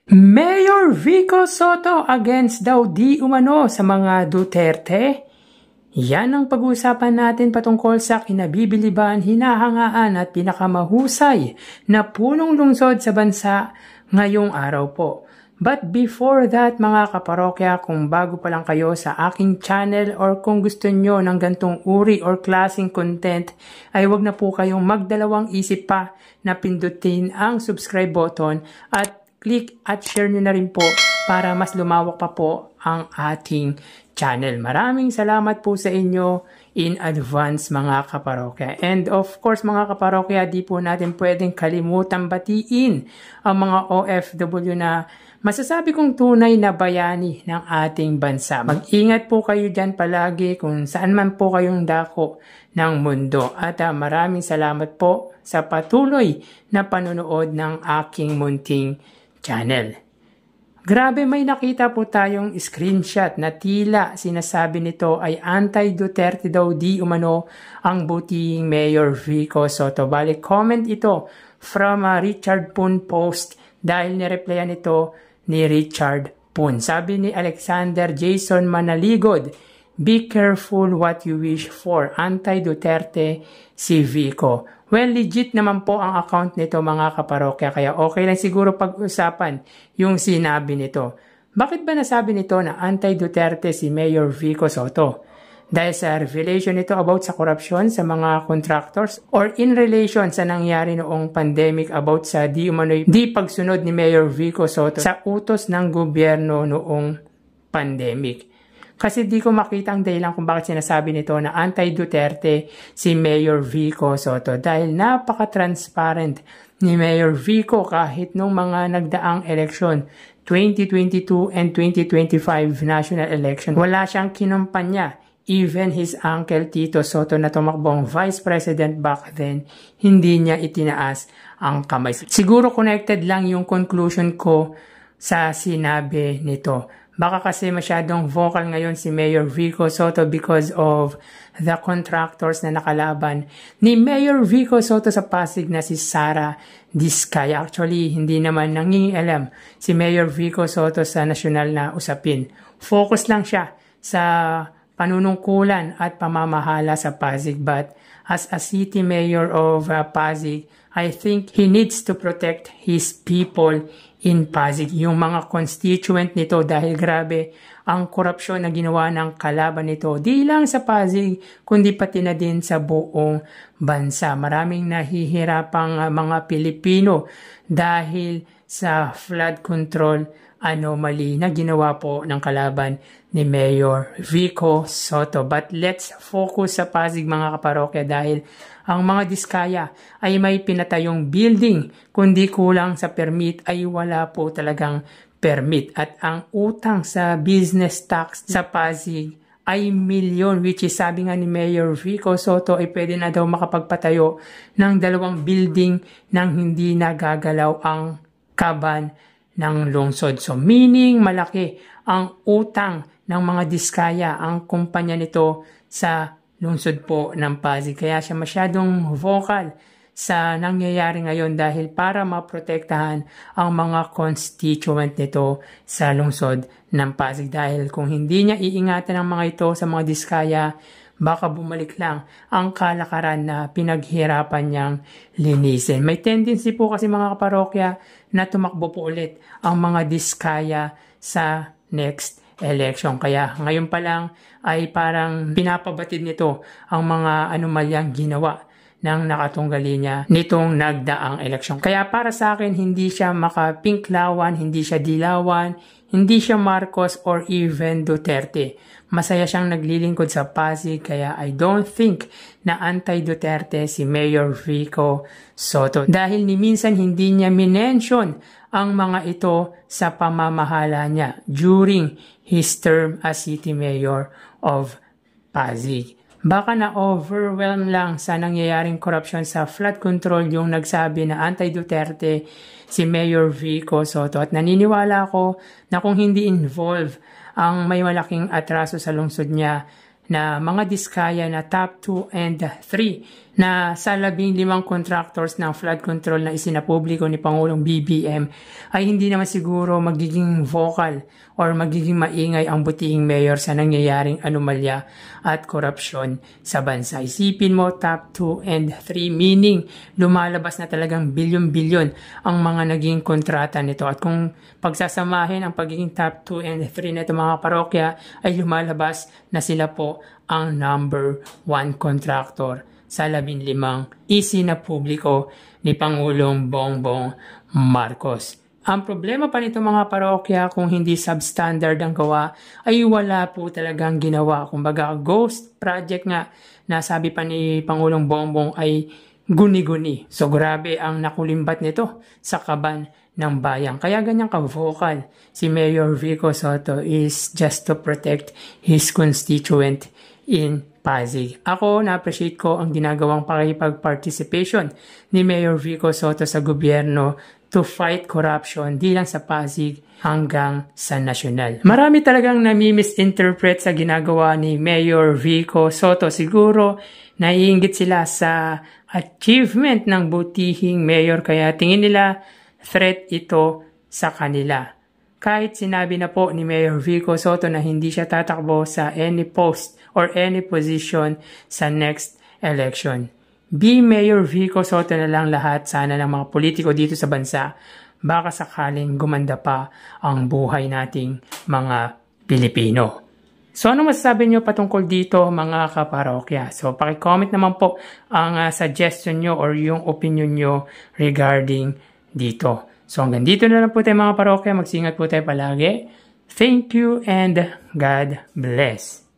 Mayor Vico Soto against daw di umano sa mga Duterte? Yan ang pag-uusapan natin patungkol sa kinabibiliban, hinahangaan at pinakamahusay na punong lungsod sa bansa ngayong araw po. But before that mga kaparokya, kung bago pa lang kayo sa aking channel or kung gusto nyo ng gantong uri or klaseng content, ay wag na po kayong magdalawang isip pa na pindutin ang subscribe button at click at share nyo na rin po para mas lumawak pa po ang ating channel. Maraming salamat po sa inyo in advance mga kaparokya. And of course mga kaparokya, di po natin pwedeng kalimutan batiin ang mga OFW na masasabi kong tunay na bayani ng ating bansa. Mag-ingat po kayo dyan palagi kung saan man po kayong dako ng mundo. At maraming salamat po sa patuloy na panonood ng aking munting channel. Grabe, may nakita po tayong screenshot na tila sinasabi nito ay anti-Duterte daw di umano ang butihing Mayor Vico Soto. Balik comment ito from Richard Poon post dahil nireplyan ito ni Richard Poon. Sabi ni Alexander Jason Manaligod, "Be careful what you wish for. Anti-Duterte si Vico." Well, legit naman po ang account nito mga kaparokya, kaya okay lang siguro pag-usapan yung sinabi nito. Bakit ba nasabi nito na anti-Duterte si Mayor Vico Soto? Dahil sa revelation nito about sa korupsyon sa mga contractors or in relation sa nangyari noong pandemic about sa di pagsunod ni Mayor Vico Soto sa utos ng gobyerno noong pandemic. Kasi di ko makita ang dahilan kung bakit sinasabi nito na anti-Duterte si Mayor Vico Soto dahil napaka-transparent ni Mayor Vico kahit nung mga nagdaang eleksyon 2022 and 2025 national election. Wala siyang kinumpanya. Even his uncle Tito Soto na tumakbong vice president back then, hindi niya itinaas ang kamay. Siguro connected lang yung conclusion ko sa sinabi nito. Baka kasi masyadong vocal ngayon si Mayor Vico Soto because of the contractors na nakalaban ni Mayor Vico Soto sa Pasig na si Sara Diskaya. Actually, hindi naman nangingialam si Mayor Vico Soto sa nasyonal na usapin. Focus lang siya sa panunungkulan at pamamahala sa Pasig. But as a city mayor of Pasig, I think he needs to protect his people in Pasig, yung mga constituent nito, dahil grabe ang korupsyon na ginawa ng kalaban nito, di lang sa Pasig, kundi pati na din sa buong bansa. Maraming nahihirapang mga Pilipino dahil sa flood control anomaly na ginawa po ng kalaban ni Mayor Vico Soto. But let's focus sa Pasig mga kaparokya dahil ang mga Diskaya ay may pinatayong building, kundi kulang sa permit ay wala po talagang permit. At ang utang sa business tax sa Pasig ay milyon, which is sabi nga ni Mayor Vico Soto ay pwede na daw makapagpatayo ng 2 building nang hindi nagagalaw ang kaban ng lungsod. So meaning malaki ang utang ng mga Diskaya, ang kumpanya nito sa lungsod po ng Pasig. Kaya siya masyadong vocal sa nangyayari ngayon dahil para maprotektahan ang mga constituent nito sa lungsod ng Pasig. Dahil kung hindi niya iingatan ang mga ito sa mga Diskaya, baka bumalik lang ang kalakaran na pinaghirapan niyang linisin. May tendency po kasi mga kaparokya na tumakbo po ulit ang mga Diskaya sa next election. Kaya ngayon pa lang ay parang pinapabatid nito ang mga anomalyang ginawa ng nakatunggali niya nitong nagdaang eleksyon. Kaya para sa akin, hindi siya makapinklawan, hindi siya dilawan, hindi siya Marcos or even Duterte. Masaya siyang naglilingkod sa Pasig, kaya I don't think na anti-Duterte si Mayor Vico Soto. Dahil ni minsan hindi niya minention ang mga ito sa pamamahala niya during his term as city mayor of Pasig. Baka na-overwhelm lang sa nangyayaring korupsyon sa flood control yung nagsabi na anti-Duterte si Mayor Vico Soto. At naniniwala ako na kung hindi involved ang may malaking atraso sa lungsod niya na mga Diskaya na top 2 and 3 na sa 15 contractors ng flood control na isinapubliko ni Pangulong BBM ay hindi naman siguro magiging vocal or magiging maingay ang butihing mayor sa nangyayaring anomalya at korupsyon sa bansa. Isipin mo, top 2 and 3, meaning lumalabas na talagang bilyon-bilyon ang mga naging kontrata nito. At kung pagsasamahin ang pagiging top 2 and 3 na ito mga parokya, ay lumalabas na sila po ang number 1 contractor sa 15 isinapubliko ni Pangulong Bongbong Marcos. Ang problema pa nito mga parokya, kung hindi substandard ang gawa, ay wala po talagang ginawa. Kumbaga ghost project nga na sabi pa ni Pangulong Bongbong ay guni-guni. So grabe ang nakulimbat nito sa kaban ng bayan. Kaya ganyan ka-vocal si Mayor Vico Sotto is just to protect his constituent in Pasig. Ako, na-appreciate ko ang ginagawang pakikipag-participation ni Mayor Vico Sotto sa gobyerno to fight corruption di lang sa Pasig hanggang sa nasyonal. Marami talagang nami-misinterpret sa ginagawa ni Mayor Vico Sotto. Siguro naiinggit sila sa achievement ng butihing mayor kaya tingin nila threat ito sa kanila. Kahit sinabi na po ni Mayor Vico Sotto na hindi siya tatakbo sa any post or any position sa next election. Be Mayor Vico Sotto na lang lahat sana ng mga politiko dito sa bansa. Baka sakaling gumanda pa ang buhay nating mga Pilipino. So ano masasabi nyo patungkol dito mga kaparokya? So paki-comment naman po ang suggestion nyo or yung opinion nyo regarding dito. So hanggang dito na lang po tayo mga parokya. Magsingat po tayo palagi. Thank you and God bless.